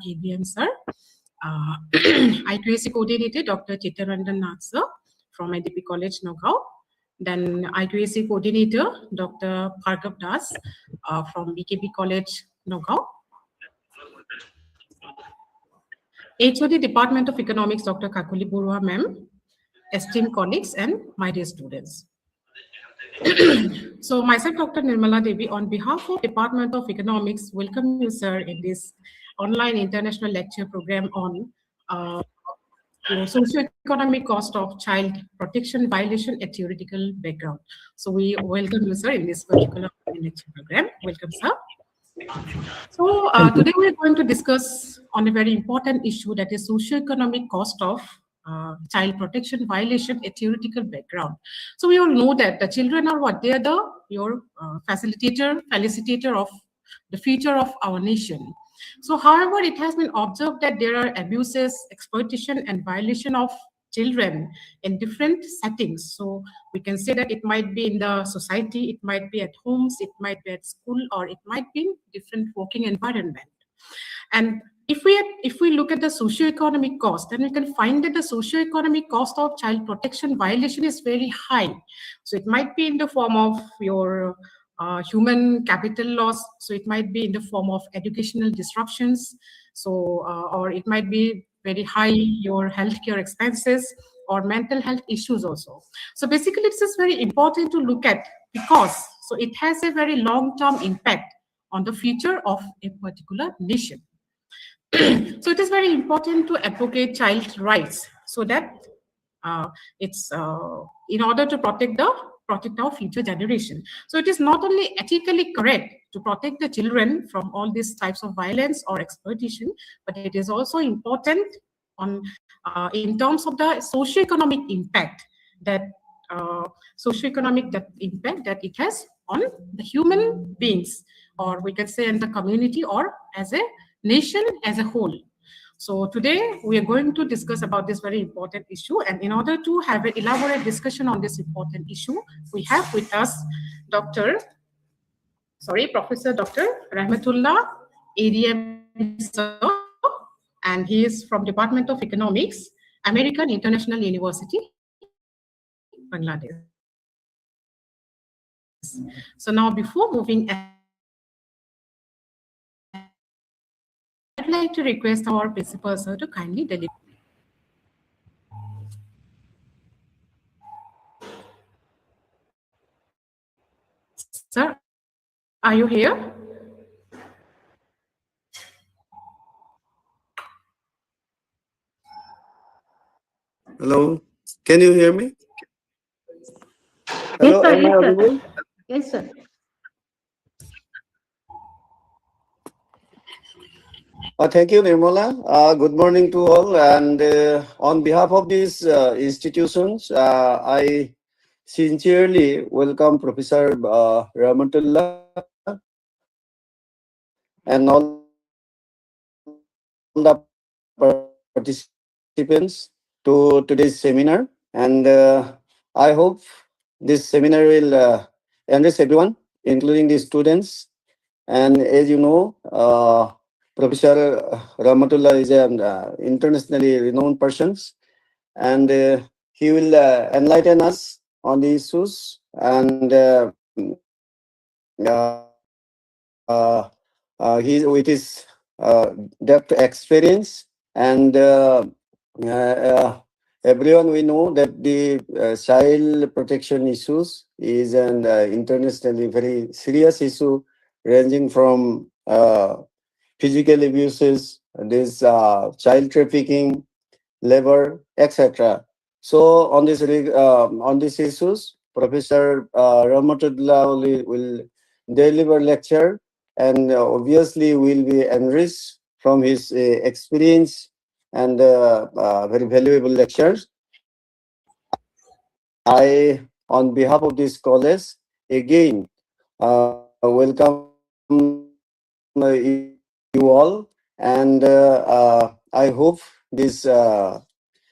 ABM sir, IQAC coordinator Dr. Chittaranjan Nath sir from IDP College, Nagaon. Then IQAC coordinator Dr. Bhargav Das from BKB College, Nagaon. HOD Department of Economics Dr. Kakuli Burua ma'am, esteemed colleagues and my dear students. So myself, Dr. Nirmala Devi, on behalf of Department of Economics, welcome you, sir, in this online international lecture program on socio-economic cost of child protection violation at theoretical background. So we welcome you, sir, in this particular lecture program. Welcome, sir. So today we're going to discuss on a very important issue, that is socio-economic cost of child protection violation, a theoretical background. So we all know that the children are what? They are your facilitator of the future of our nation. So however, it has been observed that there are abuses, exploitation and violation of children in different settings. So we can say that it might be in the society, it might be at homes, it might be at school, or it might be in different working environment. And if we look at the socio-economic cost, then we can find that the socio-economic cost of child protection violation is very high. So it might be in the form of your human capital loss. So it might be in the form of educational disruptions. So or it might be very high your healthcare expenses or mental health issues also. So basically, it's just very important to look at, because so it has a very long-term impact on the future of a particular nation. So it is very important to advocate child rights, so that it's in order to protect our future generation. So it is not only ethically correct to protect the children from all these types of violence or exploitation, but it is also important on in terms of the socio-economic impact that impact that it has on the human beings, or we can say in the community, or as a nation as a whole. So today we are going to discuss about this very important issue, and in order to have an elaborate discussion on this important issue, we have with us Professor Dr. Rahmatullah ADM sir, and he is from Department of Economics, American International University, Bangladesh. So now, before moving ahead, I'd like to request our principal sir to kindly deliver. Sir, are you here? Hello, can you hear me? Hello, yes, sir, am I audible? Yes, sir. Thank you, Nirmala. Good morning to all. And on behalf of these institutions, I sincerely welcome Professor Rahmatullah and all the participants to today's seminar. And I hope this seminar will enrich everyone, including the students. And as you know, Professor Rahmatullah is an internationally renowned person, and he will enlighten us on the issues, and he with his depth experience, and everyone, we know that the child protection issues is an internationally very serious issue, ranging from physical abuses, this child trafficking, labor, etc. So on these issues, Professor Rahmatullah will deliver lecture, and obviously will be enriched from his experience and very valuable lectures. I, on behalf of this college, again welcome you all, and I hope this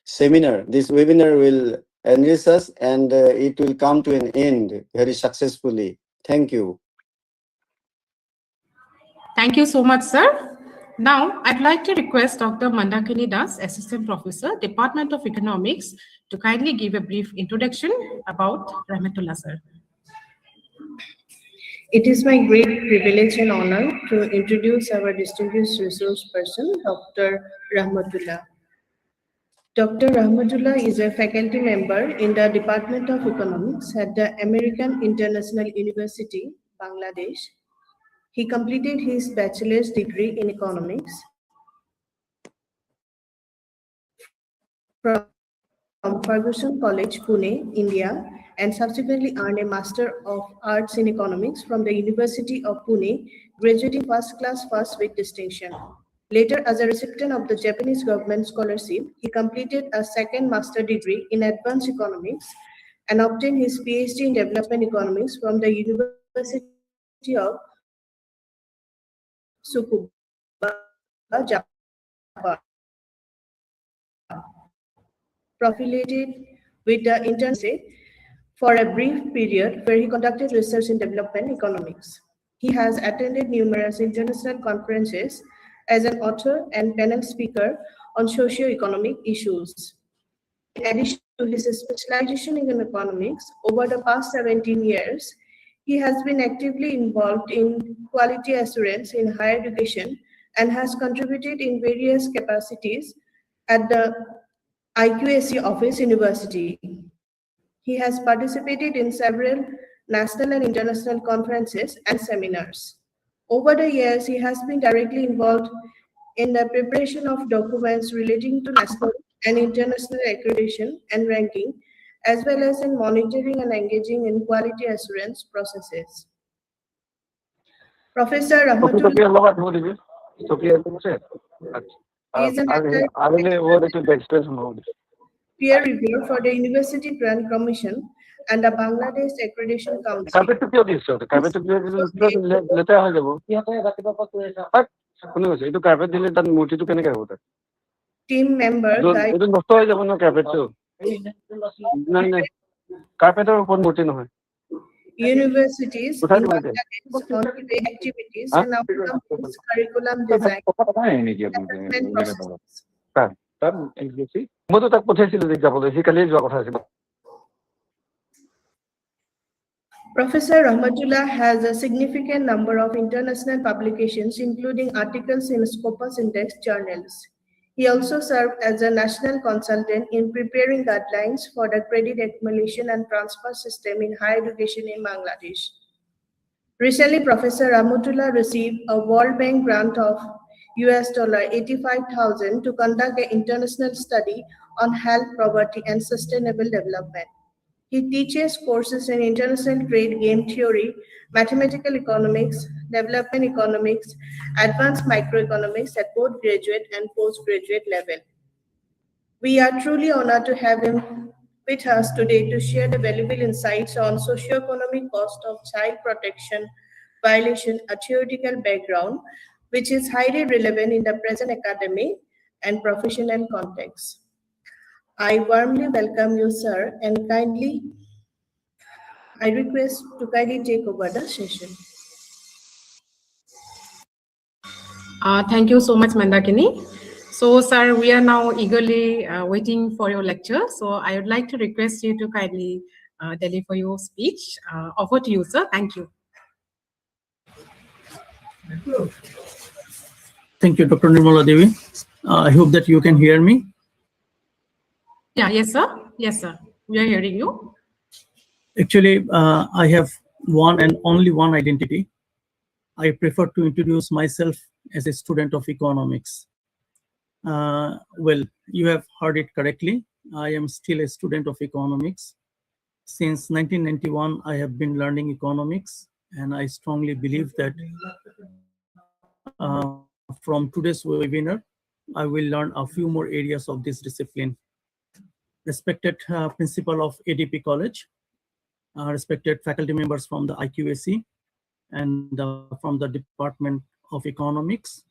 seminar, this webinar will enrich us, and it will come to an end very successfully. Thank you. Thank you so much, sir. Now, I'd like to request Dr. Mandakini Das, Assistant Professor, Department of Economics, to kindly give a brief introduction about Rahmatullah, sir. It is my great privilege and honor to introduce our distinguished resource person, Dr. Rahmatullah. Dr. Rahmatullah is a faculty member in the Department of Economics at the American International University, Bangladesh. He completed his bachelor's degree in economics from Ferguson College, Pune, India, and subsequently earned a Master of Arts in Economics from the University of Pune, graduating first class first with distinction. Later, as a recipient of the Japanese government scholarship, he completed a second master degree in advanced economics and obtained his PhD in development economics from the University of Tsukuba, Japan. Affiliated with the International for a brief period where he conducted research in development economics. He has attended numerous international conferences as an author and panel speaker on socio-economic issues. In addition to his specialization in economics, over the past 17 years, he has been actively involved in quality assurance in higher education and has contributed in various capacities at the IQAC Office University. He has participated in several national and international conferences and seminars. Over the years, he has been directly involved in the preparation of documents relating to national and international accreditation and ranking, as well as in monitoring and engaging in quality assurance processes. Professor Rahmatullah is an peer reviewer for the University Grant Commission and the Bangladesh Accreditation Council. Team member guide universities in Bangladesh on key activities and outcomes, curriculum design, assessment processes. Professor Rahmatullah has a significant number of international publications, including articles in Scopus Index journals. He also served as a national consultant in preparing guidelines for the credit accumulation and transfer system in higher education in Bangladesh. Recently, Professor Rahmatullah received a World Bank grant of $85,000 to conduct an international study on health, poverty, and sustainable development. He teaches courses in international trade, game theory, mathematical economics, development economics, advanced microeconomics at both graduate and postgraduate level. We are truly honored to have him with us today to share the valuable insights on socio-economic cost of child protection violation, a theoretical background, which is highly relevant in the present academic and professional context. I warmly welcome you, sir, and I request to kindly take over the session. Thank you so much, Mandakini. So, sir, we are now eagerly waiting for your lecture. So, I would like to request you to kindly deliver your speech. Over to you, sir. Thank you. Thank you, Dr. Nirmala Devi. I hope that you can hear me. Yeah, yes, sir. Yes, sir. We are hearing you. Actually, I have one and only one identity. I prefer to introduce myself as a student of economics. Well, you have heard it correctly. I am still a student of economics. Since 1991, I have been learning economics, and I strongly believe that from today's webinar, I will learn a few more areas of this discipline. Respected principal of ADP College, respected faculty members from the IQAC and from the Department of Economics,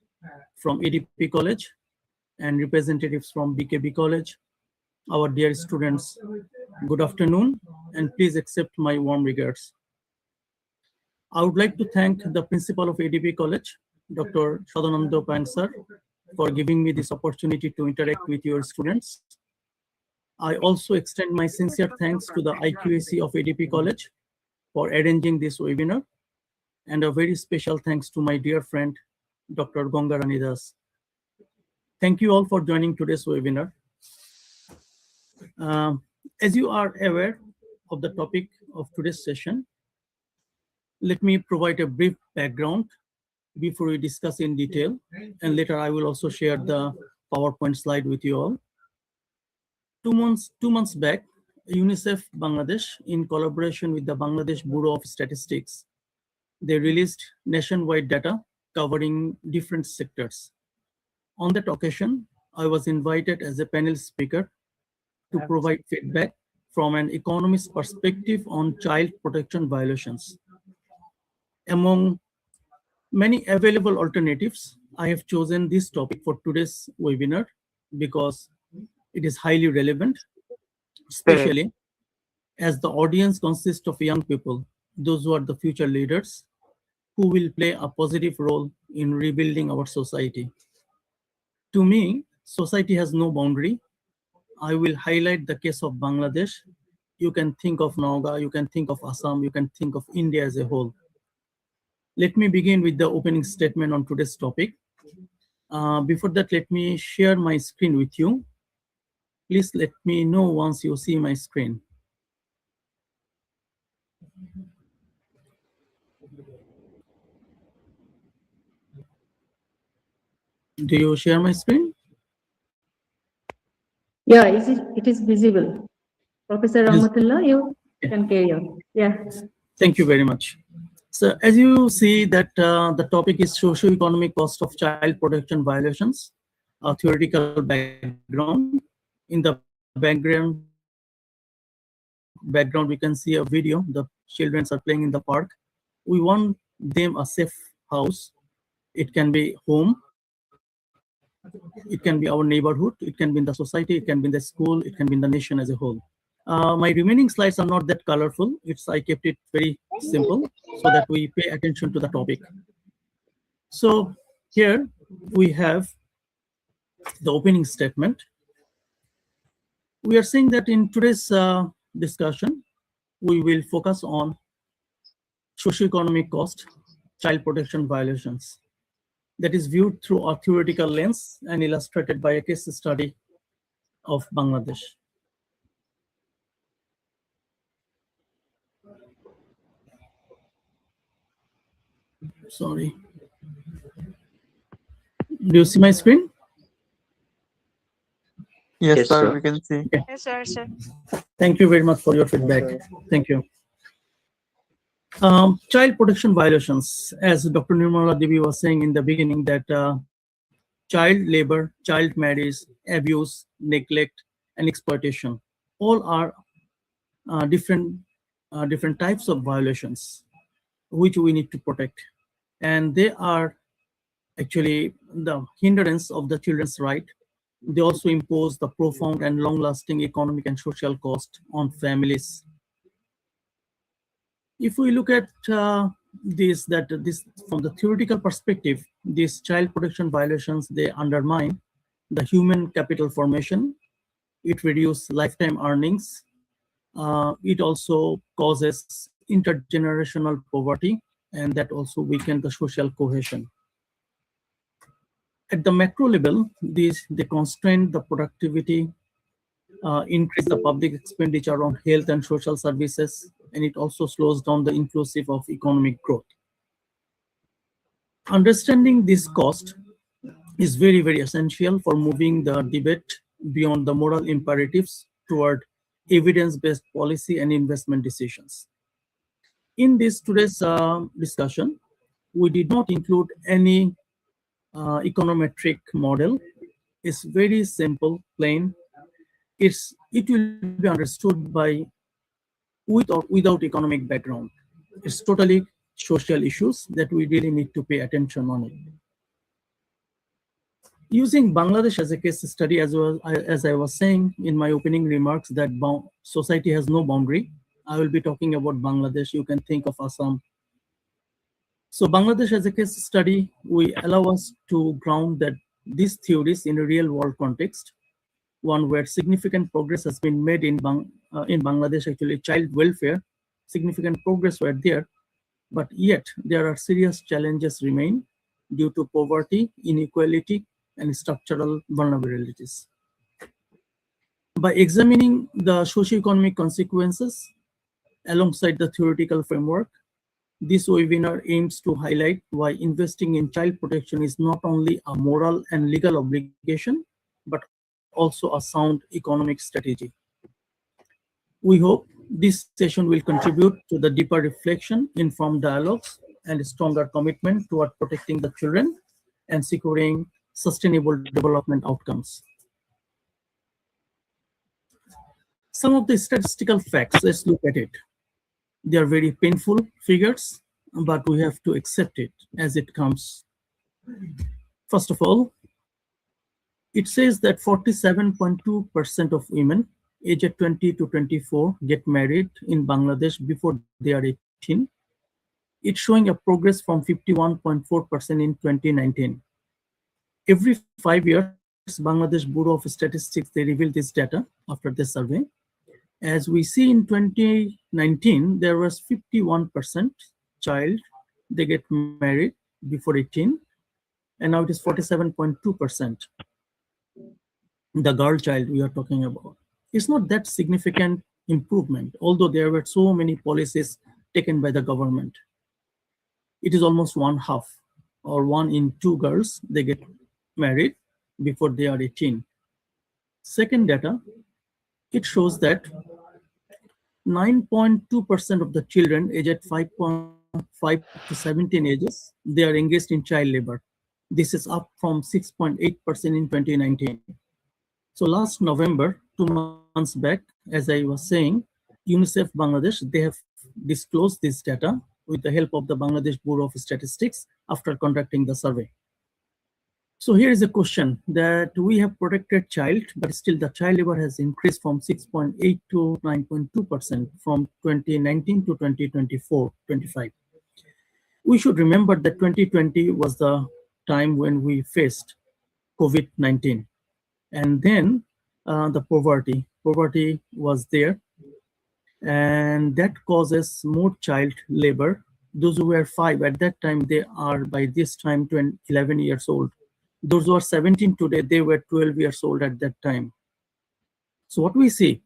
from ADP College, and representatives from BKB College, our dear students, good afternoon, and please accept my warm regards. I would like to thank the principal of ADP College, Dr. Sadananda Pan sir, for giving me this opportunity to interact with your students. I also extend my sincere thanks to the IQAC of ADP College for arranging this webinar, and a very special thanks to my dear friend, Dr. Gangarani Das. Thank you all for joining today's webinar. As you are aware of the topic of today's session, let me provide a brief background before we discuss in detail, and later I will also share the PowerPoint slide with you all. 2 months back, UNICEF Bangladesh, in collaboration with the Bangladesh Bureau of Statistics, they released nationwide data covering different sectors. On that occasion, I was invited as a panel speaker to provide feedback from an economist perspective on child protection violations. Among many available alternatives, I have chosen this topic for today's webinar because it is highly relevant, especially as the audience consists of young people, those who are the future leaders, who will play a positive role in rebuilding our society. To me, society has no boundary. I will highlight the case of Bangladesh. You can think of Naga, you can think of Assam, you can think of India as a whole. Let me begin with the opening statement on today's topic. Before that, let me share my screen with you. Please let me know once you see my screen. Do you share my screen? Yeah, it is visible. Professor Rahmatullah, you can carry on. Yeah. Thank you very much. So as you see that the topic is socio-economic cost of child protection violations, a theoretical background. In the background, we can see a video. The children are playing in the park. We want them a safe house. It can be home. It can be our neighborhood. It can be in the society. It can be in the school. It can be in the nation as a whole. My remaining slides are not that colorful. I kept it very simple so that we pay attention to the topic. So here we have the opening statement. We are saying that in today's discussion, we will focus on socio-economic cost, child protection violations, that is viewed through a theoretical lens and illustrated by a case study of Bangladesh. Sorry. Do you see my screen? Yes, sir, we can see. Okay. Yes, sir. Thank you very much for your feedback. Thank you. Child protection violations, as Dr. Nirmala Devi was saying in the beginning, that child labor, child marriage, abuse, neglect, and exploitation, all are different types of violations which we need to protect. And they are actually the hindrance of the children's right. They also impose the profound and long-lasting economic and social cost on families. If we look at this from the theoretical perspective, these child protection violations, they undermine the human capital formation. It reduces lifetime earnings. It also causes intergenerational poverty, and that also weakens the social cohesion. At the macro level, they constrain the productivity, increase the public expenditure on health and social services, and it also slows down the inclusive of economic growth. Understanding this cost is very, very essential for moving the debate beyond the moral imperatives toward evidence-based policy and investment decisions. In today's discussion, we did not include any econometric model. It's very simple, plain. It will be understood by with or without economic background. It's totally social issues that we really need to pay attention on it. Using Bangladesh as a case study, as I was saying in my opening remarks, that society has no boundary. I will be talking about Bangladesh. You can think of Assam. So Bangladesh as a case study, we allow us to ground that these theories in a real world context, one where significant progress has been made in Bangladesh, actually child welfare, significant progress were there, but yet there are serious challenges remain due to poverty, inequality, and structural vulnerabilities. By examining the socio-economic consequences alongside the theoretical framework, this webinar aims to highlight why investing in child protection is not only a moral and legal obligation, but also a sound economic strategy. We hope this session will contribute to the deeper reflection, informed dialogues, and a stronger commitment toward protecting the children and securing sustainable development outcomes. Some of the statistical facts, let's look at it. They are very painful figures, but we have to accept it as it comes. First of all, it says that 47.2% of women aged 20 to 24 get married in Bangladesh before they are 18. It's showing a progress from 51.4% in 2019. Every 5 years, Bangladesh Bureau of Statistics, they reveal this data after the survey. As we see in 2019, there was 51% child, they get married before 18, and now it is 47.2%. The girl child we are talking about. It's not that significant improvement, although there were so many policies taken by the government. It is almost 1/2, or 1 in 2 girls, they get married before they are 18. Second data, it shows that 9.2% of the children aged 5 to 17 ages, they are engaged in child labor. This is up from 6.8% in 2019. So last November, 2 months back, as I was saying, UNICEF Bangladesh, they have disclosed this data with the help of the Bangladesh Bureau of Statistics after conducting the survey. So here is a question that we have protected child, but still the child labor has increased from 6.8 to 9.2% from 2019 to 2024-25. We should remember that 2020 was the time when we faced COVID-19. And then the poverty was there, and that causes more child labor. Those who were 5 at that time, they are by this time 11 years old. Those who are 17 today, they were 12 years old at that time. So what we see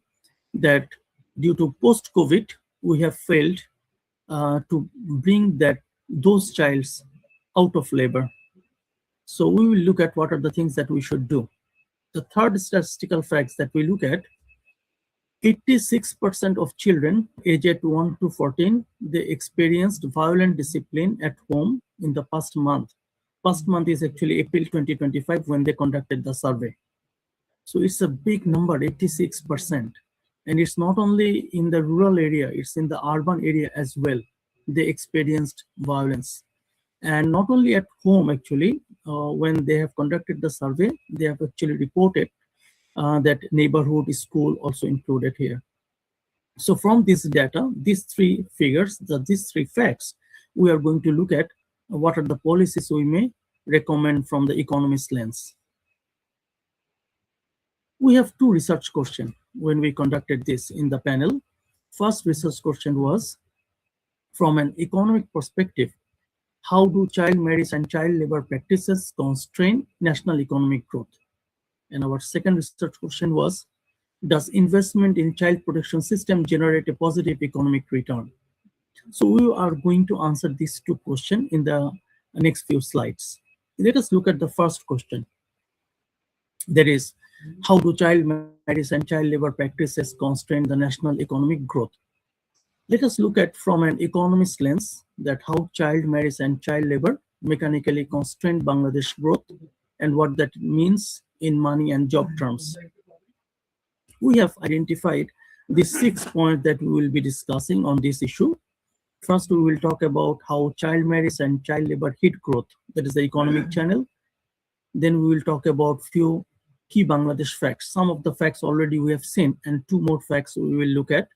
that due to post-COVID, we have failed to bring those childs out of labor. So we will look at what are the things that we should do. The third statistical facts that we look at, 86% of children aged 1 to 14, they experienced violent discipline at home in the past month. Past month is actually April 2025 when they conducted the survey. So it's a big number, 86%. And it's not only in the rural area, it's in the urban area as well. They experienced violence. And not only at home, actually, when they have conducted the survey, they have actually reported that neighborhood school also included here. So from this data, these 3 figures, these 3 facts, we are going to look at what are the policies we may recommend from the economist lens. We have 2 research questions when we conducted this in the panel. First research question was, from an economic perspective, how do child marriage and child labor practices constrain national economic growth? And our second research question was, does investment in child protection system generate a positive economic return? So we are going to answer these 2 questions in the next few slides. Let us look at the first question. That is, how do child marriage and child labor practices constrain the national economic growth? Let us look at from an economist lens that how child marriage and child labor mechanically constrain Bangladesh growth and what that means in money and job terms. We have identified the 6 points that we will be discussing on this issue. First, we will talk about how child marriage and child labor hit growth, that is the economic channel. Then we will talk about few key Bangladesh facts. Some of the facts already we have seen, and 2 more facts we will look at.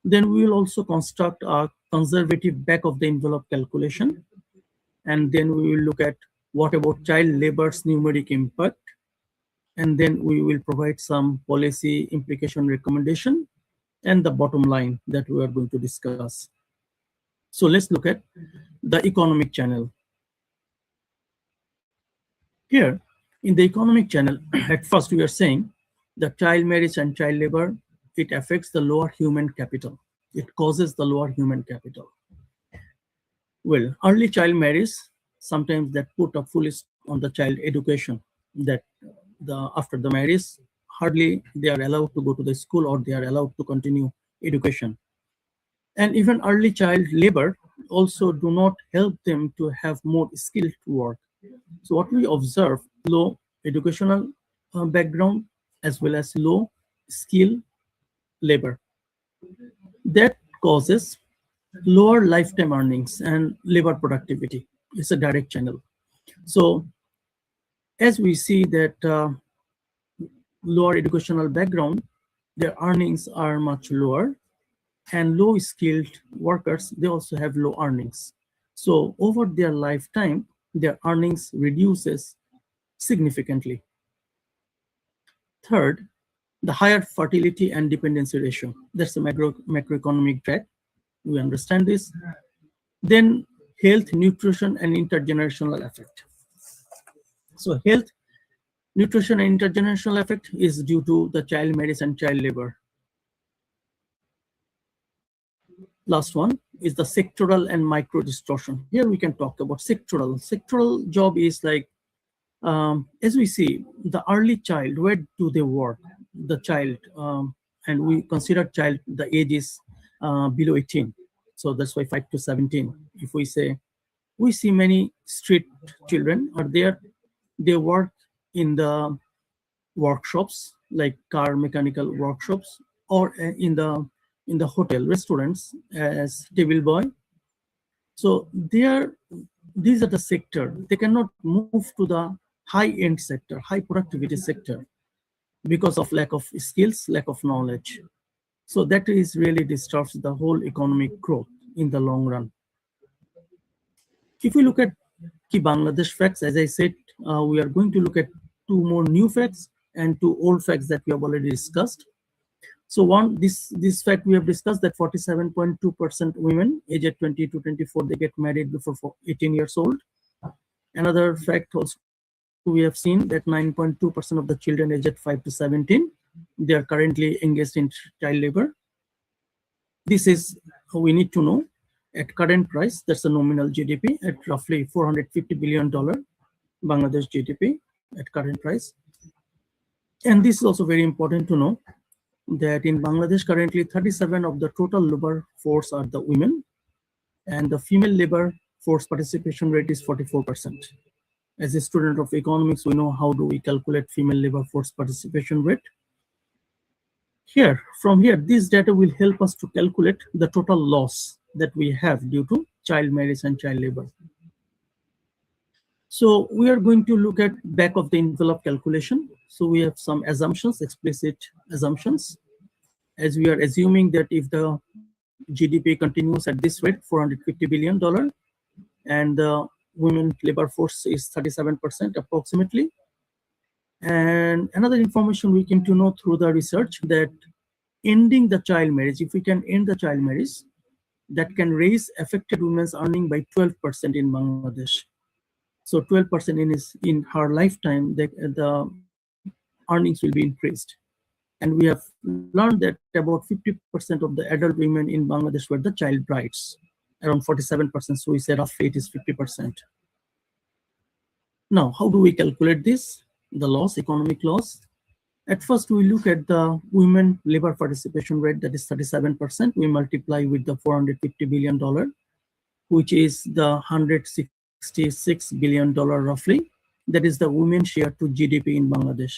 Then we will also construct a conservative back of the envelope calculation and then we will look at what about child labor's numeric impact, and then we will provide some policy implication recommendation and the bottom line that we are going to discuss. So let's look at the economic channel. Here in the economic channel, at first we are saying that child marriage and child labor, it affects the lower human capital. It causes the lower human capital. Well, early child marriage, sometimes that put a full on the child education, that after the marriage, hardly they are allowed to go to the school or they are allowed to continue education. And even early child labor also do not help them to have more skilled work. So what we observe, low educational background as well as low skill labor. That causes lower lifetime earnings and labor productivity. It's a direct channel. So as we see that lower educational background, their earnings are much lower, and low skilled workers, they also have low earnings. So over their lifetime, their earnings reduces significantly. Third, the higher fertility and dependency ratio. That's the macroeconomic track. We understand this. Then health, nutrition, and intergenerational effect. So health, nutrition, and intergenerational effect is due to the child marriage and child labor. Last one is the sectoral and micro distortion. Here we can talk about sectoral. Sectoral job is like, as we see, the early child, where do they work? The child, and we consider child, the age is below 18. So that's why 5 to 17. If we say, we see many street children are there, they work in the workshops, like car mechanical workshops, or in the hotel restaurants as table boy. So these are the sector. They cannot move to the high-end sector, high productivity sector, because of lack of skills, lack of knowledge. So that is really disturbs the whole economic growth in the long run. If we look at key Bangladesh facts, as I said, we are going to look at 2 more new facts and 2 old facts that we have already discussed. So one, this fact we have discussed, that 47.2% women aged 20 to 24, they get married before 18 years old. Another fact also we have seen that 9.2% of the children aged 5 to 17, they are currently engaged in child labor. This is, we need to know, at current price, that's the nominal GDP at roughly $450 billion Bangladesh GDP at current price. And this is also very important to know that in Bangladesh currently 37 of the total labor force are the women, and the female labor force participation rate is 44%. As a student of economics, we know how do we calculate female labor force participation rate. From here, this data will help us to calculate the total loss that we have due to child marriage and child labor. So we are going to look at back of the envelope calculation. So we have some assumptions, explicit assumptions, as we are assuming that if the GDP continues at this rate, $450 billion, and the women labor force is 37% approximately. And another information we came to know through the research, that ending the child marriage, if we can end the child marriage, that can raise affected women's earning by 12% in Bangladesh. So 12% in her lifetime, the earnings will be increased. And we have learned that about 50% of the adult women in Bangladesh were the child brides, around 47%. So we said roughly it is 50%. Now, how do we calculate this? The loss, economic loss. At first, we look at the women labor participation rate, that is 37%. We multiply with the $450 billion, which is the $166 billion roughly. That is the women share to GDP in Bangladesh.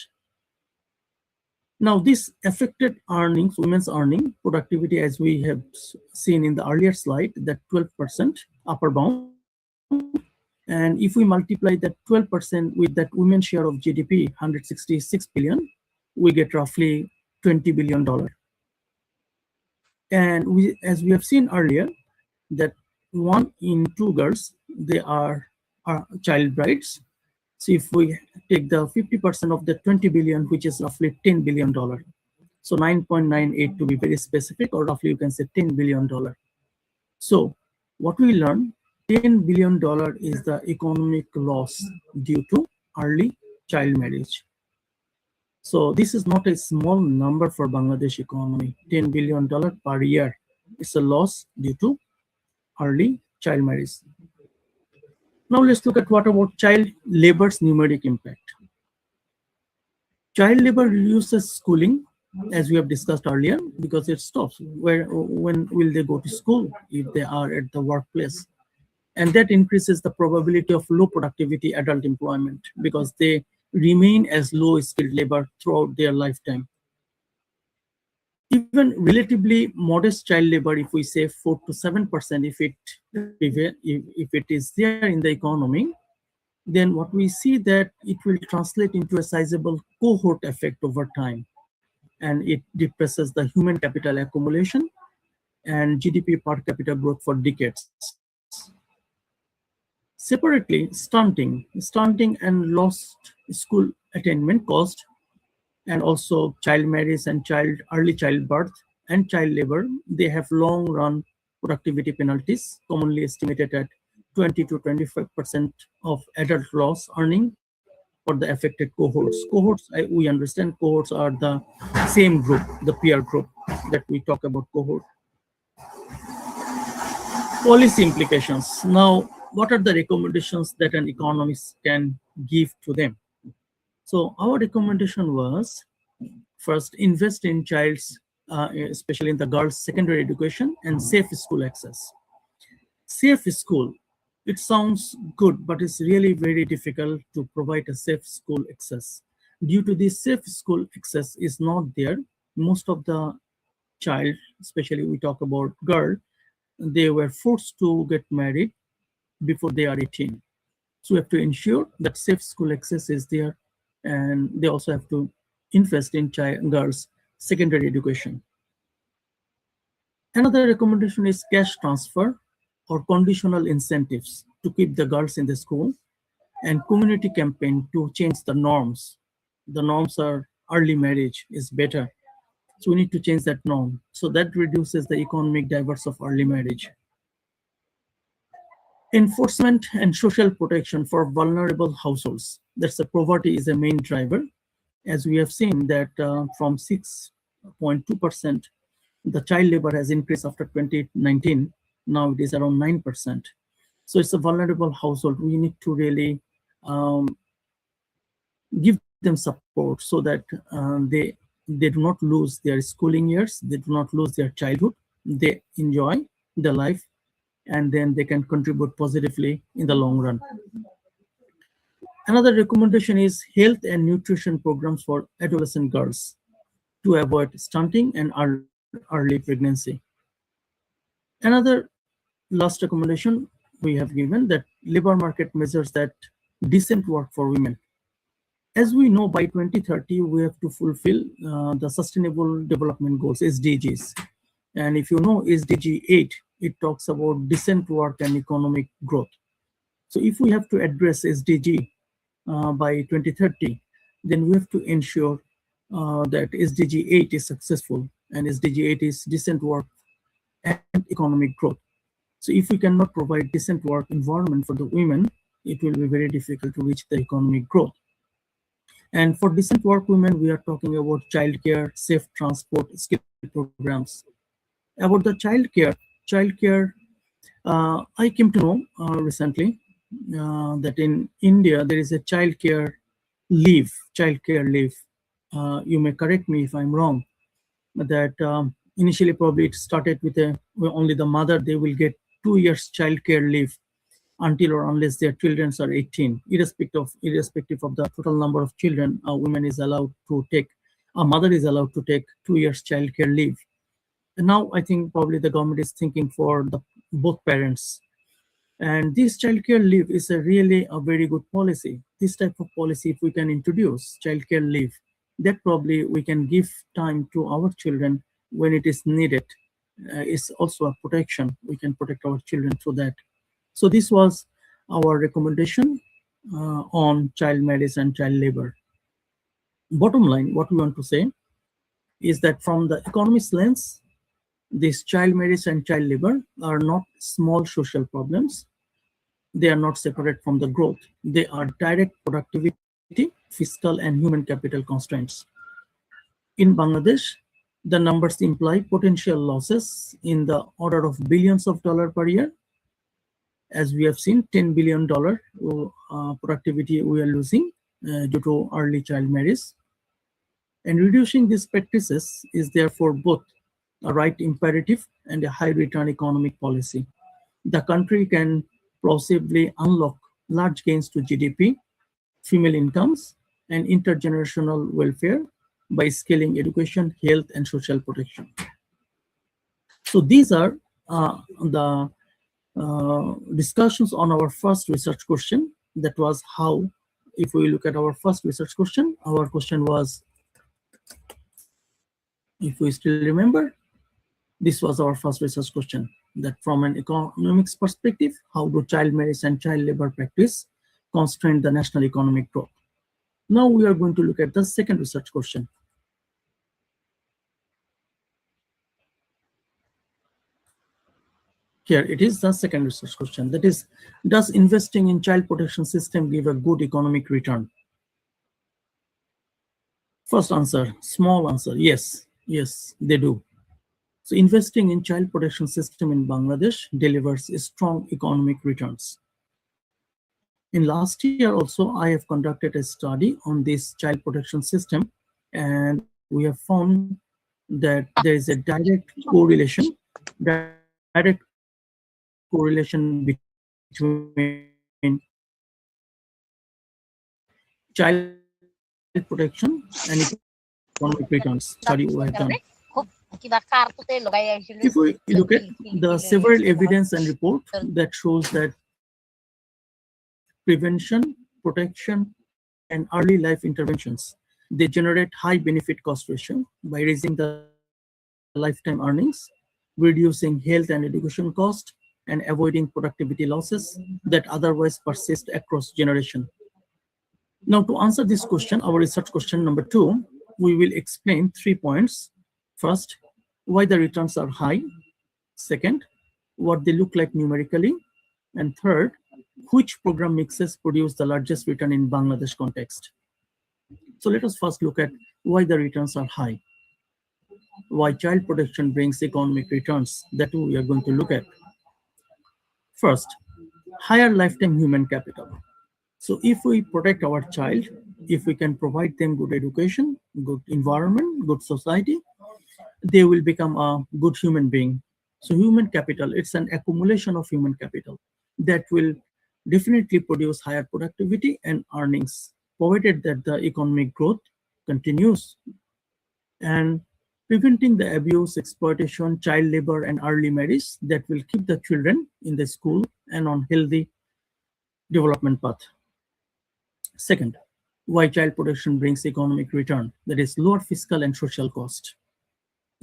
Now, this affected earnings, women's earning productivity, as we have seen in the earlier slide, that 12% upper bound. And if we multiply that 12% with that women's share of GDP, 166 billion, we get roughly $20 billion. And as we have seen earlier, that 1 in 2 girls, they are child brides. So if we take the 50% of the 20 billion, which is roughly $10 billion, so 9.98 to be very specific, or roughly you can say $10 billion. So what we learned, $10 billion is the economic loss due to early child marriage. So this is not a small number for Bangladesh economy, $10 billion per year. It's a loss due to early child marriage. Now let's look at what about child labor's numeric impact. Child labor reduces schooling, as we have discussed earlier, because it stops. When will they go to school if they are at the workplace? And that increases the probability of low productivity adult employment because they remain as low skilled labor throughout their lifetime. Even relatively modest child labor, if we say 4 to 7%, if it is there in the economy, then what we see that it will translate into a sizable cohort effect over time, and it depresses the human capital accumulation and GDP per capita growth for decades. Separately, stunting and lost school attainment cost, and also child marriage and early childbirth and child labor, they have long-run productivity penalties, commonly estimated at 20 to 25% of adult loss earning for the affected cohorts. We understand cohorts are the same group, the peer group that we talk about cohort. Policy implications. Now, what are the recommendations that an economist can give to them? So our recommendation was, first, invest in child's, especially in the girls' secondary education and safe school access. Safe school, it sounds good, but it's really very difficult to provide a safe school access. Due to this, safe school access is not there. Most of the child, especially we talk about girl, they were forced to get married before they are 18. So we have to ensure that safe school access is there, and they also have to invest in girls' secondary education. Another recommendation is cash transfer or conditional incentives to keep the girls in the school, and community campaign to change the norms. The norms are early marriage is better. So we need to change that norm. So that reduces the economic drivers of early marriage. Enforcement and social protection for vulnerable households. That's the poverty is a main driver. As we have seen that from 6.2%, the child labor has increased after 2019. Now it is around 9%. So it's a vulnerable household. We need to really give them support so that they do not lose their schooling years, they do not lose their childhood, they enjoy the life, and then they can contribute positively in the long run. Another recommendation is health and nutrition programs for adolescent girls to avoid stunting and early pregnancy. Another last recommendation we have given, that labor market measures that decent work for women. As we know, by 2030, we have to fulfill the Sustainable Development Goals, SDGs. And if you know SDG 8, it talks about decent work and economic growth. So if we have to address SDG by 2030, then we have to ensure that SDG 8 is successful, and SDG 8 is decent work and economic growth. So if we cannot provide decent work environment for the women, it will be very difficult to reach the economic growth. And for decent work women, we are talking about childcare, safe transport, skill programs. About the childcare, I came to know recently that in India there is a childcare leave. You may correct me if I'm wrong. That initially probably it started with only the mother. They will get 2 years childcare leave until or unless their children are 18, irrespective of the total number of children. A woman is allowed to take, a mother is allowed to take 2 years childcare leave. And now I think probably the government is thinking for both parents. And this childcare leave is really a very good policy. This type of policy, if we can introduce childcare leave, that probably we can give time to our children when it is needed. It's also a protection. We can protect our children through that. So this was our recommendation on child marriage and child labor. Bottom line, what we want to say is that from the economist lens, this child marriage and child labor are not small social problems. They are not separate from the growth. They are direct productivity, fiscal, and human capital constraints. In Bangladesh, the numbers imply potential losses in the order of billions of dollars per year. As we have seen, $10 billion productivity we are losing due to early child marriage. And reducing these practices is therefore both a right imperative and a high return economic policy. The country can plausibly unlock large gains to GDP, female incomes, and intergenerational welfare by scaling education, health, and social protection. So these are the discussions on our first research question. That was how, if we look at our first research question, our question was, if we still remember, this was our first research question, that from an economics perspective, how do child marriage and child labor practice constrain the national economic growth? Now we are going to look at the second research question. Here it is, the second research question. That is, does investing in child protection system give a good economic return? First answer, small answer, yes, they do. So investing in child protection system in Bangladesh delivers strong economic returns. In last year also, I have conducted a study on this child protection system, and we have found that there is a direct correlation between child protection and economic returns. Study we have done. If we look at the several evidence and report that shows that prevention, protection, and early life interventions, they generate high benefit cost ratio by raising the lifetime earnings, reducing health and education cost, and avoiding productivity losses that otherwise persist across generation. Now, to answer this question, our research question number 2, we will explain 3 points. First, why the returns are high. Second, what they look like numerically. And third, which program mixes produce the largest return in Bangladesh context. So let us first look at why the returns are high. Why child protection brings economic returns, that we are going to look at. First, higher lifetime human capital. So if we protect our child, if we can provide them good education, good environment, good society, they will become a good human being. So human capital, it's an accumulation of human capital that will definitely produce higher productivity and earnings, provided that the economic growth continues. And preventing the abuse, exploitation, child labor, and early marriage that will keep the children in the school and on healthy development path. Second, why child protection brings economic return, that is lower fiscal and social cost.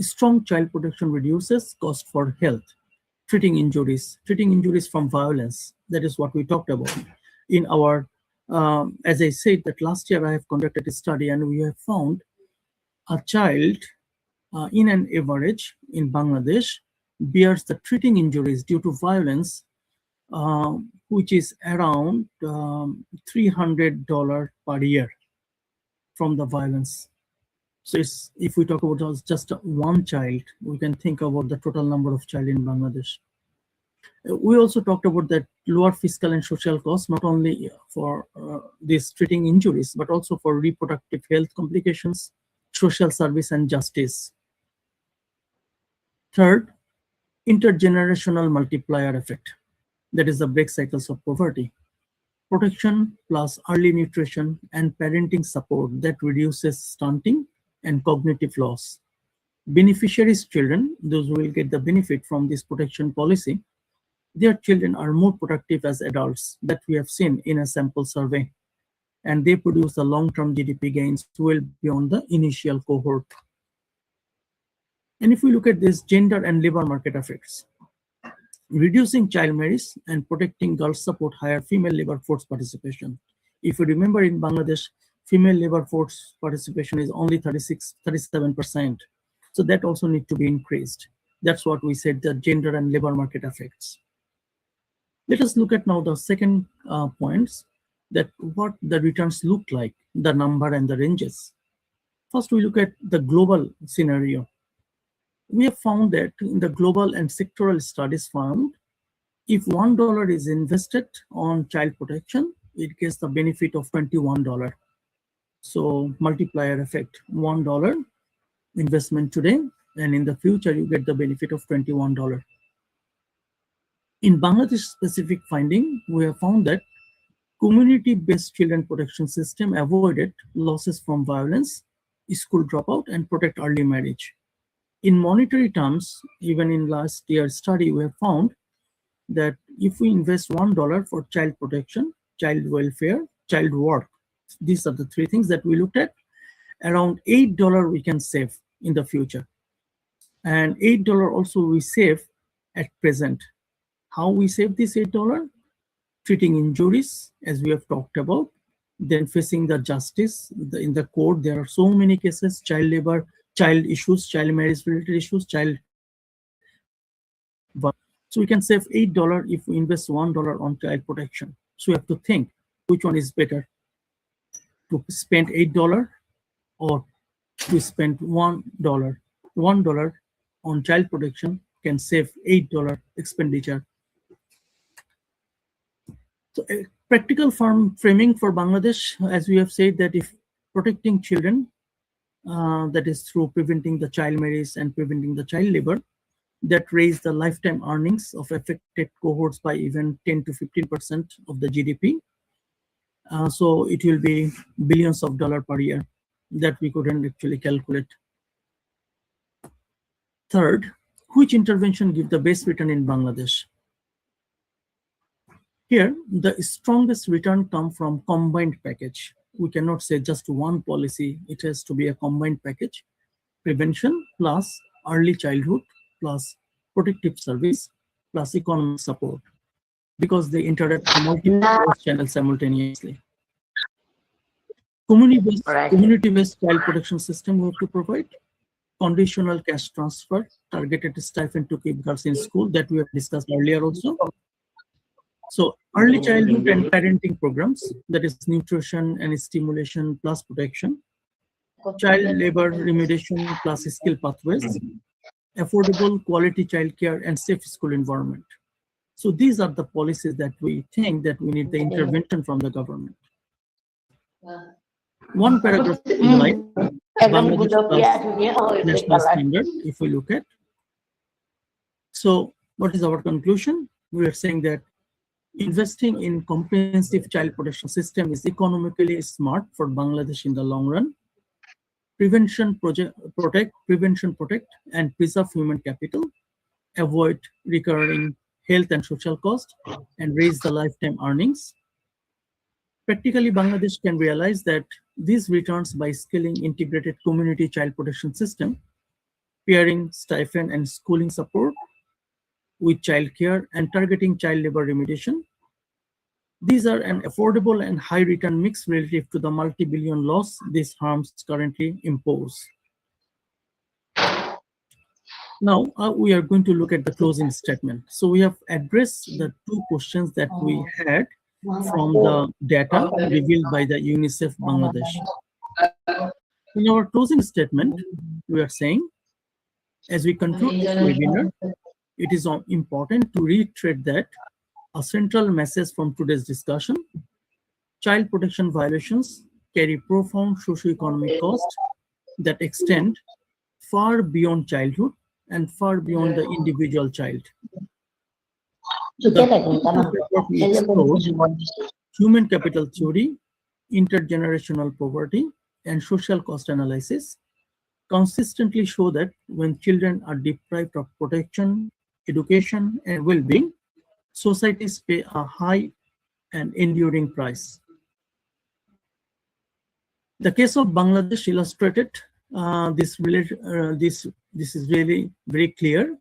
Strong child protection reduces cost for health, treating injuries from violence. That is what we talked about in our, as I said, that last year I have conducted a study and we have found a child in an average in Bangladesh bears the treating injuries due to violence, which is around $300 per year from the violence. So if we talk about just one child, we can think about the total number of child in Bangladesh. We also talked about that lower fiscal and social costs, not only for these treating injuries, but also for reproductive health complications, social service, and justice. Third, intergenerational multiplier effect. That is the break cycles of poverty. Protection plus early nutrition and parenting support that reduces stunting and cognitive loss. Beneficiaries' children, those who will get the benefit from this protection policy, their children are more productive as adults, that we have seen in a sample survey. And they produce the long-term GDP gains well beyond the initial cohort. And if we look at this gender and labor market effects, reducing child marriage and protecting girls support higher female labor force participation. If you remember, in Bangladesh, female labor force participation is only 37%. So that also need to be increased. That's what we said, the gender and labor market effects. Let us look at now the second points, that what the returns look like, the number and the ranges. First, we look at the global scenario. We have found that in the global and sectoral studies found, if $1 is invested on child protection, it gets the benefit of $21. So multiplier effect, $1 investment today, and in the future you get the benefit of $21. In Bangladesh specific finding, we have found that community-based children protection system avoided losses from violence, school dropout, and protect early marriage. In monetary terms, even in last year's study, we have found that if we invest $1 for child protection, child welfare, child work, these are the three things that we looked at, around $8 we can save in the future. And $8 also we save at present. How we save this $8? Treating injuries, as we have talked about, then facing the justice in the court. There are so many cases, child labor, child issues, child marriage related issues, child. So we can save $8 if we invest $1 on child protection. So we have to think which one is better, to spend $8 or to spend $1. $1 on child protection can save $8 expenditure. So a practical framing for Bangladesh, as we have said, that if protecting children, that is through preventing the child marriage and preventing the child labor, that raise the lifetime earnings of affected cohorts by even 10 to 15% of the GDP. So it will be billions of dollars per year that we couldn't actually calculate. Third, which intervention give the best return in Bangladesh? Here, the strongest return comes from combined package. We cannot say just one policy. It has to be a combined package. Prevention plus early childhood plus protective service plus economic support, because they interact multiple channels simultaneously. Community-based child protection system we have to provide. Conditional cash transfer, targeted stipend to keep girls in school, that we have discussed earlier also. So early childhood and parenting programs, that is nutrition and stimulation plus protection, child labor remediation plus skill pathways, affordable quality childcare and safe school environment. So these are the policies that we think that we need the intervention from the government. One paragraph in line, Bangladesh plus national standard, if we look at. So what is our conclusion? We are saying that investing in comprehensive child protection system is economically smart for Bangladesh in the long run. Prevention, protect, and preserve human capital, avoid recurring health and social costs, and raise the lifetime earnings. Practically, Bangladesh can realize that these returns by scaling integrated community child protection system, pairing stipend and schooling support with child care and targeting child labor remediation. These are an affordable and high return mix relative to the multi-billion loss these harms currently impose. Now we are going to look at the closing statement. So we have addressed the two questions that we had from the data revealed by the UNICEF Bangladesh. In our closing statement, we are saying, as we conclude this webinar, it is important to reiterate that a central message from today's discussion: child protection violations carry profound socio-economic costs that extend far beyond childhood and far beyond the individual child. Human capital theory, intergenerational poverty, and social cost analysis consistently show that when children are deprived of protection, education, and well-being, societies pay a high and enduring price. The case of Bangladesh illustrated this is really very clear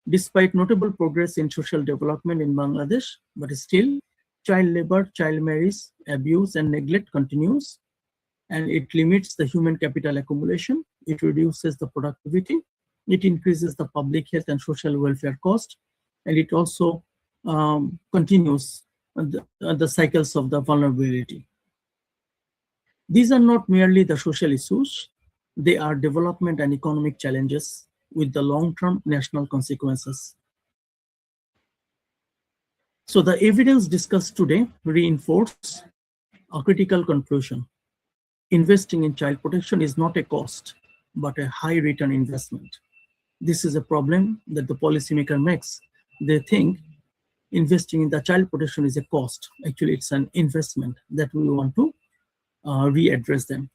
Despite notable progress in social development in Bangladesh, but still child labor, child marriage, abuse and neglect continues, and it limits the human capital accumulation, it reduces the productivity, it increases the public health and social welfare cost, and it also continues the cycles of the vulnerability. These are not merely the social issues, they are development and economic challenges with the long-term national consequences. So the evidence discussed today reinforces a critical conclusion. Investing in child protection is not a cost, but a high return investment. This is a problem that the policymaker makes. They think investing in the child protection is a cost. Actually, it's an investment that we want to readdress them.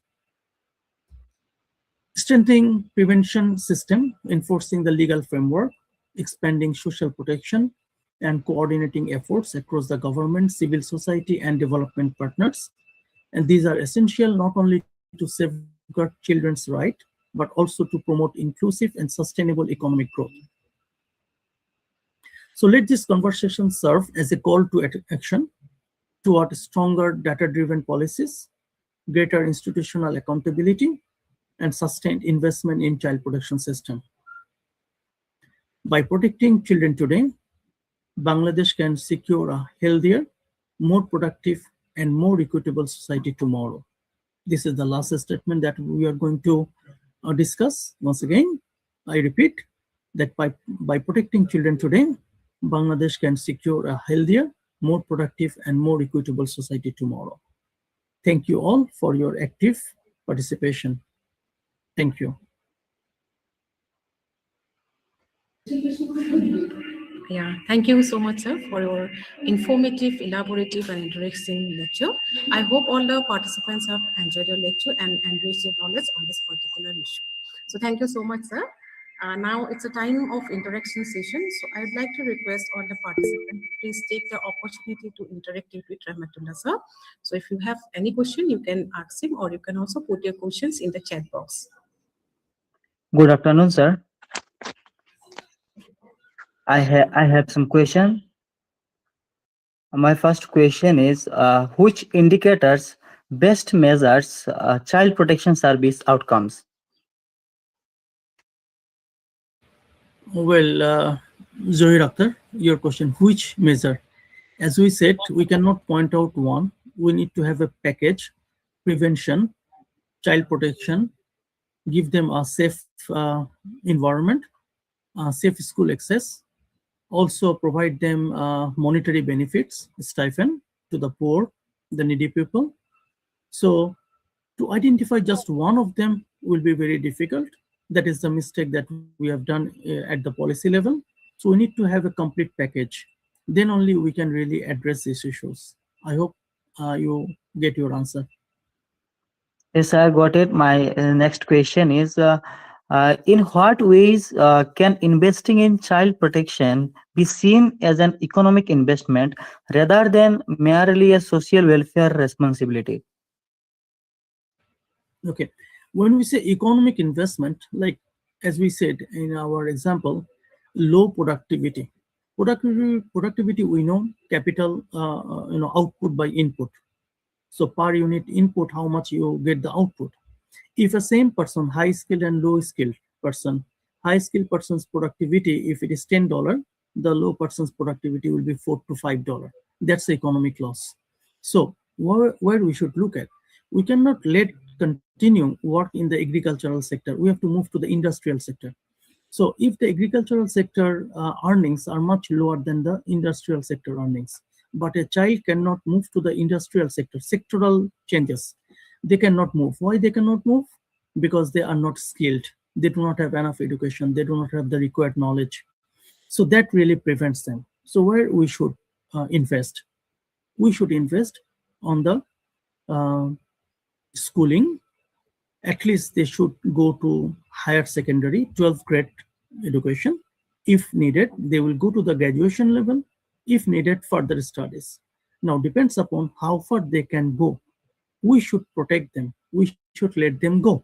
Strengthening prevention system, enforcing the legal framework, expanding social protection, and coordinating efforts across the government, civil society, and development partners. And these are essential not only to safeguard children's rights, but also to promote inclusive and sustainable economic growth. So let this conversation serve as a call to action toward stronger data-driven policies, greater institutional accountability, and sustained investment in child protection system. By protecting children today, Bangladesh can secure a healthier, more productive, and more equitable society tomorrow. This is the last statement that we are going to discuss. Once again, I repeat that by protecting children today, Bangladesh can secure a healthier, more productive, and more equitable society tomorrow. Thank you all for your active participation. Thank you. Yeah, thank you so much, sir, for your informative, elaborative, and interesting lecture. I hope all the participants have enjoyed your lecture and enriched your knowledge on this particular issue. So thank you so much, sir. Now it's a time of interaction session. So I would like to request all the participants, please take the opportunity to interact with Rahmatullah, sir. So if you have any question, you can ask him, or you can also put your questions in the chat box. Good afternoon, sir. I have some question. My first question is, which indicators best measures child protection service outcomes? Well, Zohir Akhtar, your question, which measure? As we said, we cannot point out one. We need to have a package, prevention, child protection, give them a safe environment, safe school access, also provide them monetary benefits, stipend to the poor, the needy people. So to identify just one of them will be very difficult. That is the mistake that we have done at the policy level. So we need to have a complete package. Then only we can really address these issues. I hope you get your answer. Yes, I got it. My next question is, in what ways can investing in child protection be seen as an economic investment rather than merely a social welfare responsibility? Okay, when we say economic investment, like as we said in our example, low productivity. Productivity, we know capital, output by input. So per unit input, how much you get the output. If a same person, high skilled and low skilled person, high skilled person's productivity, if it is $10, the low person's productivity will be $4 to $5. That's the economic loss. So where we should look at, we cannot let continue work in the agricultural sector. We have to move to the industrial sector. So if the agricultural sector earnings are much lower than the industrial sector earnings, but a child cannot move to the industrial sector, sectoral changes, they cannot move. Why they cannot move? Because they are not skilled. They do not have enough education. They do not have the required knowledge. So that really prevents them. So where we should invest? We should invest on the schooling. At least they should go to higher secondary, 12th grade education. If needed, they will go to the graduation level. If needed, further studies. Now, depends upon how far they can go. We should protect them. We should let them go.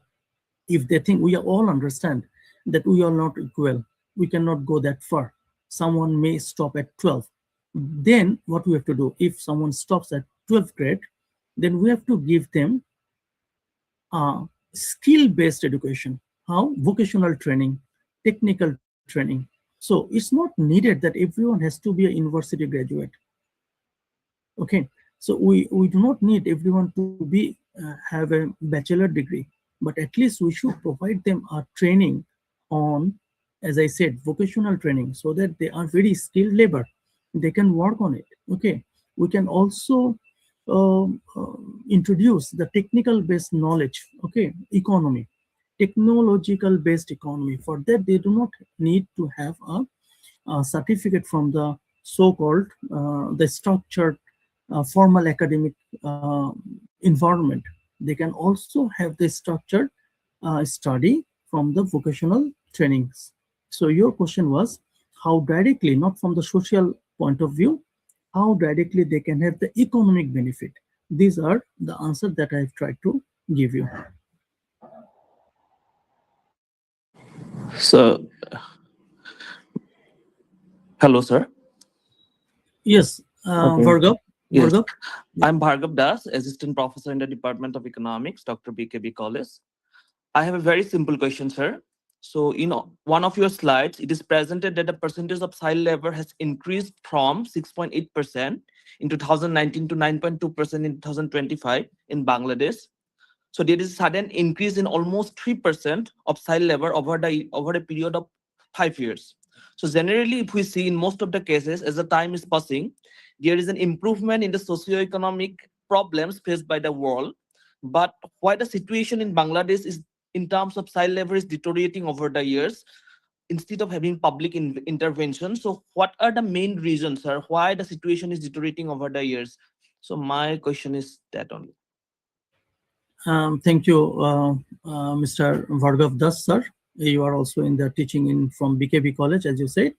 If they think, we all understand that we are not equal, we cannot go that far. someone may stop at 12. Then what we have to do, if someone stops at 12th grade, then we have to give them skill-based education. How? Vocational training, technical training. So it's not needed that everyone has to be a university graduate. Okay, so we do not need everyone to be have a bachelor degree, but at least we should provide them a training on, as I said, vocational training, so that they are very skilled labor. They can work on it. Okay, we can also introduce the technical based knowledge. Okay, economy, technological based economy. For that, they do not need to have a certificate from the so-called the structured formal academic environment. They can also have the structured study from the vocational trainings. So your question was how directly, not from the social point of view, how directly they can have the economic benefit. These are the answers that I've tried to give you. So, hello, sir. Yes, Okay. Vargav. Yes. Vargav? I'm Bhargav Das, Assistant Professor in the Department of Economics, Dr. BKB College. I have a very simple question, sir. So, in one of your slides, it is presented that the percentage of child labor has increased from 6.8% in 2019 to 9.2% in 2025 in Bangladesh. So there is a sudden increase in almost 3% of child labor over a period of 5 years. So generally, if we see in most of the cases, as the time is passing, there is an improvement in the socio-economic problems faced by the world. But why the situation in Bangladesh is in terms of child labor is deteriorating over the years instead of having public intervention. So what are the main reasons, sir, why the situation is deteriorating over the years? So my question is that only. Thank you, Mr. Vargav Das, sir. You are also in the teaching from BKB College, as you said.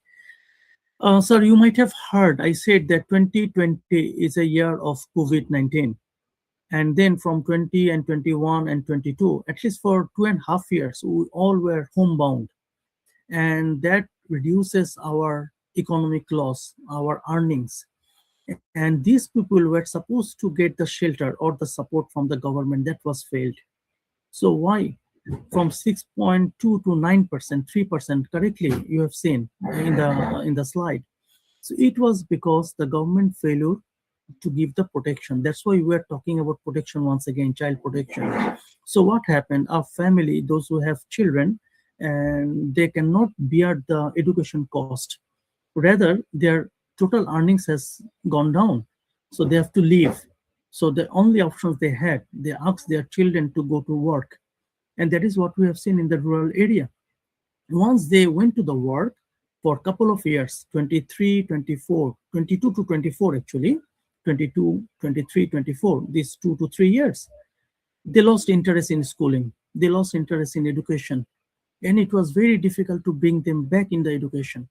Sir, you might have heard I said that 2020 is a year of COVID-19. And then from 20 and 21 and 22, at least for 2.5 years, we all were homebound. And that reduces our economic loss, our earnings. And these people were supposed to get the shelter or the support from the government. That was failed. So why? From 6.2 to 9%, 3% correctly, you have seen in the slide. So it was because the government failure to give the protection. That's why we're talking about protection once again, child protection. So what happened? Our family, those who have children, and they cannot bear the education cost. Rather, their total earnings has gone down. So they have to leave. So the only options they had, they asked their children to go to work. And that is what we have seen in the rural area. Once they went to the work for a couple of years, 23, 24, 22 to 24 actually, 22, 23, 24, these 2 to 3 years, they lost interest in schooling. They lost interest in education. And it was very difficult to bring them back in the education.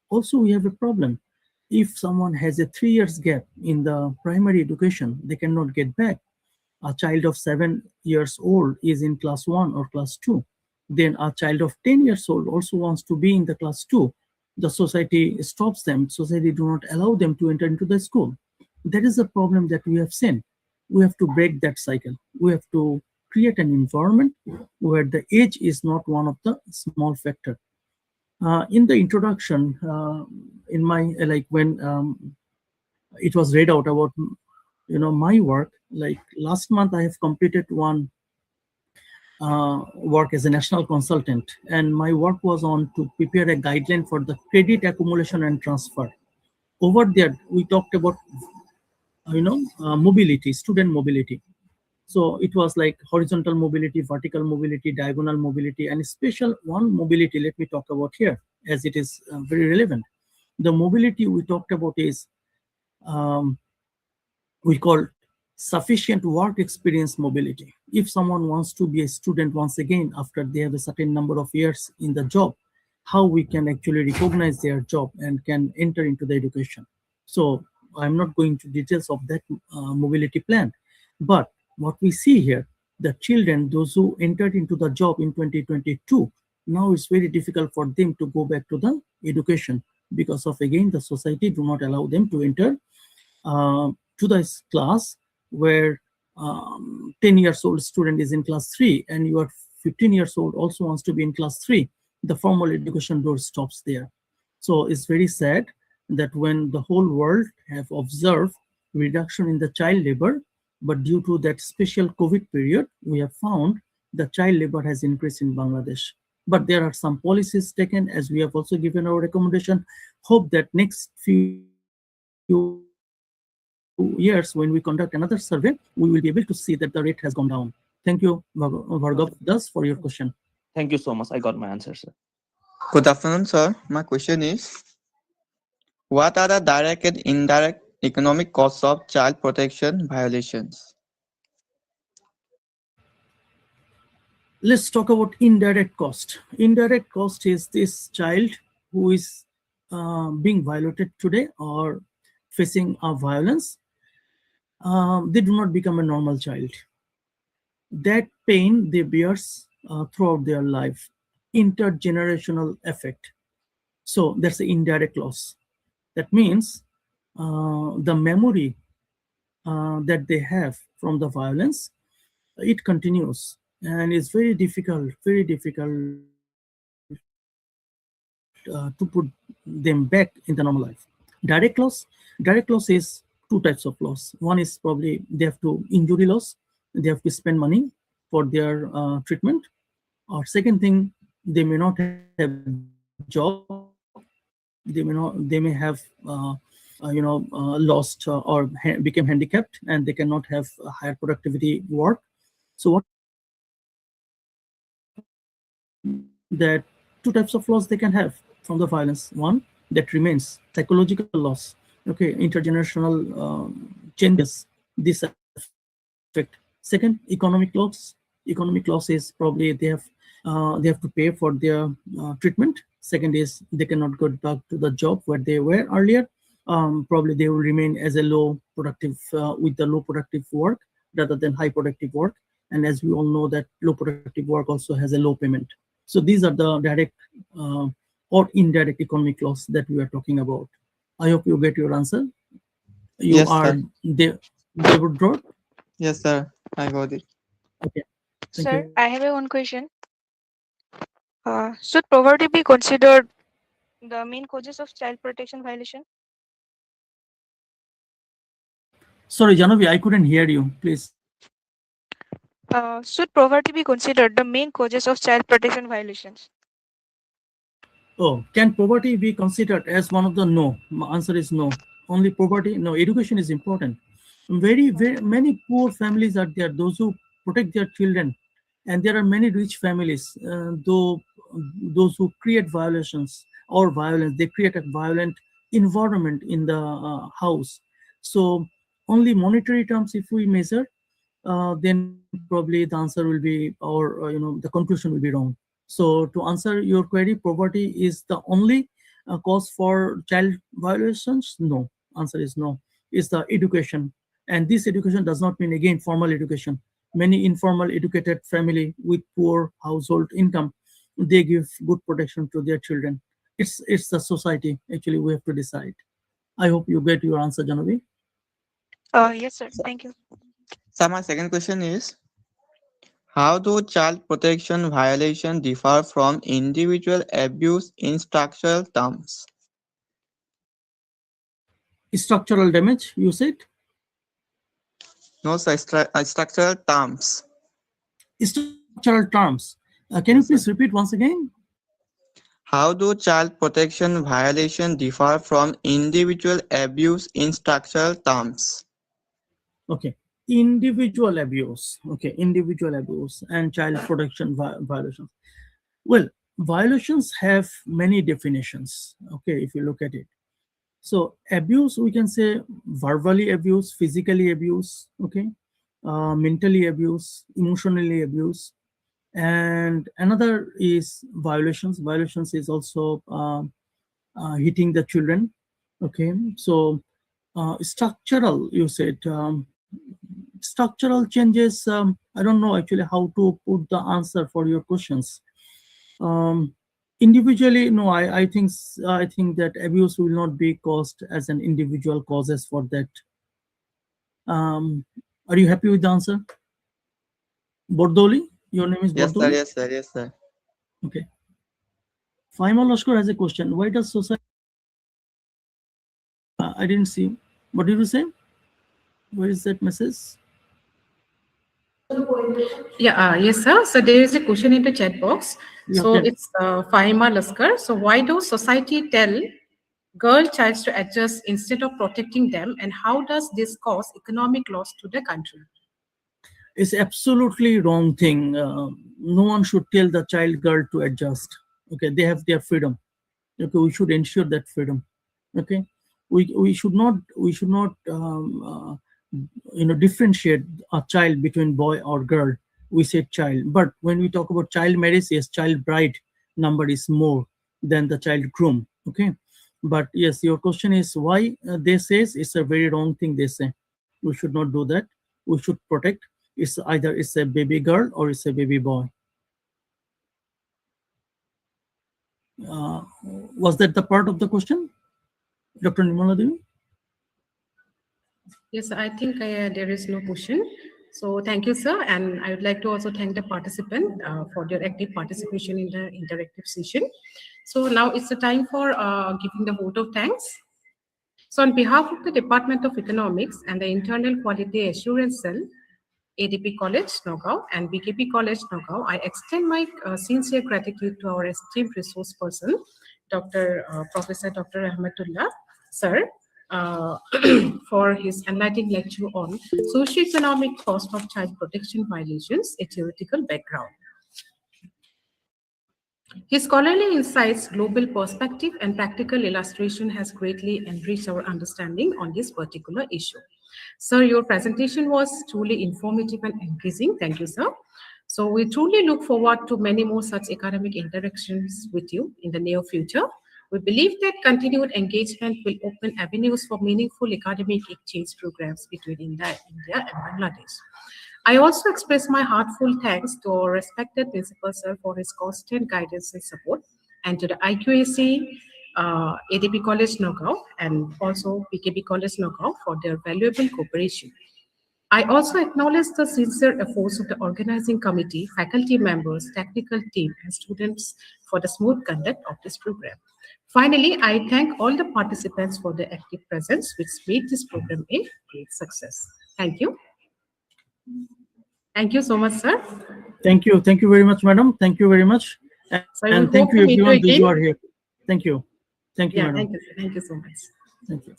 Also, we have a problem. If someone has a 3 years gap in the primary education, they cannot get back. A child of 7 years old is in class 1 or class 2. Then a child of 10 years old also wants to be in the class 2. The society stops them. Society do not allow them to enter into the school. That is the problem that we have seen. We have to break that cycle. We have to create an environment where the age is not one of the small factor. In the introduction, in my when it was read out about my work, like last month I have completed one work as a national consultant, and my work was on to prepare a guideline for the credit accumulation and transfer. Over there, we talked about mobility, student mobility. So it was like horizontal mobility, vertical mobility, diagonal mobility, and special one mobility. Let me talk about here, as it is very relevant. The mobility we talked about is we call sufficient work experience mobility. If someone wants to be a student once again after they have a certain number of years in the job, how we can actually recognize their job and can enter into the education. So I'm not going to details of that mobility plan, but what we see here, the children, those who entered into the job in 2022, now it's very difficult for them to go back to the education because of, again, the society do not allow them to enter to this class where 10 years old student is in class 3 and you are 15 years old also wants to be in class 3. The formal education door stops there. So it's very sad that when the whole world have observed reduction in the child labor, but due to that special COVID period, we have found the child labor has increased in Bangladesh. But there are some policies taken, as we have also given our recommendation. Hope that next few years, when we conduct another survey, we will be able to see that the rate has gone down. Thank you, Bhargav Das, for your question. Thank you so much. I got my answer, sir. Good afternoon, sir. My question is, what are the direct and indirect economic costs of child protection violations? Let's talk about indirect cost. Indirect cost is this child who is being violated today or facing a violence. They do not become a normal child. That pain they bears throughout their life, intergenerational effect. So that's the indirect loss. That means the memory that they have from the violence, it continues, and it's very difficult to put them back in the normal life. Direct loss is two types of loss. One is probably they have to injury loss, they have to spend money for their treatment. Or second thing, they may not have job, they may have lost or became handicapped, and they cannot have higher productivity work. So what happens that two types of loss they can have from the violence. One that remains psychological loss, okay, intergenerational changes, this affect. Second, economic loss. Economic loss is probably they have to pay for their treatment. Second is they cannot go back to the job where they were earlier. Probably they will remain as a low productive with the low productive work rather than high productive work. And as we all know that low productive work also has a low payment. So these are the direct or indirect economic loss that we are talking about. I hope you get your answer. You Yes, are sir. they would draw. Yes, sir. I got it. Okay. Thank Sir, you. I have one question. Should poverty be considered the main causes of child protection violation? Sorry, Janavi, I couldn't hear you. Please. Should poverty be considered the main causes of child protection violations? Oh, can poverty be considered as one of the no? My answer is no. Only poverty? No, education is important. Very many poor families are there, those who protect their children. And there are many rich families, though those who create violations or violence, they create a violent environment in the house. So only monetary terms, if we measure, then probably the answer will be, or the conclusion will be wrong. So to answer your query, poverty is the only cause for child violations? No. Answer is no. It's the education, and this education does not mean again formal education. Many informal educated family with poor household income, they give good protection to their children. It's the society actually we have to decide. I hope you get your answer, Janavi. Yes, sir. Thank you. So my second question is, how do child protection violations differ from individual abuse in structural terms? Structural damage, you said? No, sir, structural terms. Structural terms. Can you Yes, please sir. repeat once again? How do child protection violations differ from individual abuse in structural terms? Okay. Individual abuse. Okay. Individual abuse and child protection violations. Well, violations have many definitions. Okay. If you look at it. So abuse, we can say verbally abuse, physically abuse, okay, mentally abuse, emotionally abuse, and another is violations. Violations is also hitting the children, okay. So structural, you said structural changes. I don't know actually how to put the answer for your questions. Individually, no, I think that abuse will not be caused as an individual causes for that. Are you happy with the answer? Bordoli, your name is Yes, sir. Bordoli? Yes, sir. Yes, sir. Okay. Faima Lashkar has a question. Why does society? I didn't see. What did you say? Where is that message? Yeah, yes, sir. So there is a question in the chat box. Yeah, So okay. it's Faima Laskar. So why does society tell girl childs to adjust instead of protecting them, and how does this cause economic loss to the country? It's absolutely wrong thing. No one should tell the child girl to adjust. Okay, they have their freedom. Okay, we should ensure that freedom. Okay, we should not differentiate a child between boy or girl. We say child, but when we talk about child marriage, yes, child bride number is more than the child groom. Okay, but yes, your question is why they says it's a very wrong thing. They say we should not do that. We should protect. It's either it's a baby girl or it's a baby boy. Was that the part of the question, Dr. Nimala Devi? Yes, I think there is no question. So thank you, sir. And I would like to also thank the participant for their active participation in the interactive session. So now it's the time for giving the vote of thanks. So on behalf of the Department of Economics and the Internal Quality Assurance Cell, ADP College, Nagaon, and BKP College, Nagaon, I extend my sincere gratitude to our esteemed resource person, Professor Dr. Rahmatullah, sir, for his enlightening lecture on socio-economic cost of child protection violations, a theoretical background. His scholarly insights, global perspective, and practical illustration has greatly enriched our understanding on this particular issue. Sir, your presentation was truly informative and engaging. Thank you, sir. So we truly look forward to many more such academic interactions with you in the near future. We believe that continued engagement will open avenues for meaningful academic exchange programs between India and Bangladesh. I also express my heartfelt thanks to our respected principal sir for his constant guidance and support, and to the IQAC, ADP College Nagaon, and also PKB College Nagaon for their valuable cooperation. I also acknowledge the sincere efforts of the organizing committee, faculty members, technical team, and students for the smooth conduct of this program. Finally, I thank all the participants for their active presence, which made this program a great success. Thank you. Thank you so much, sir. Thank you. Thank you very much, madam. Thank you very much. So And thank you everyone those who are here. Thank you. Thank you, madam. Thank you. Thank you so much. Thank you.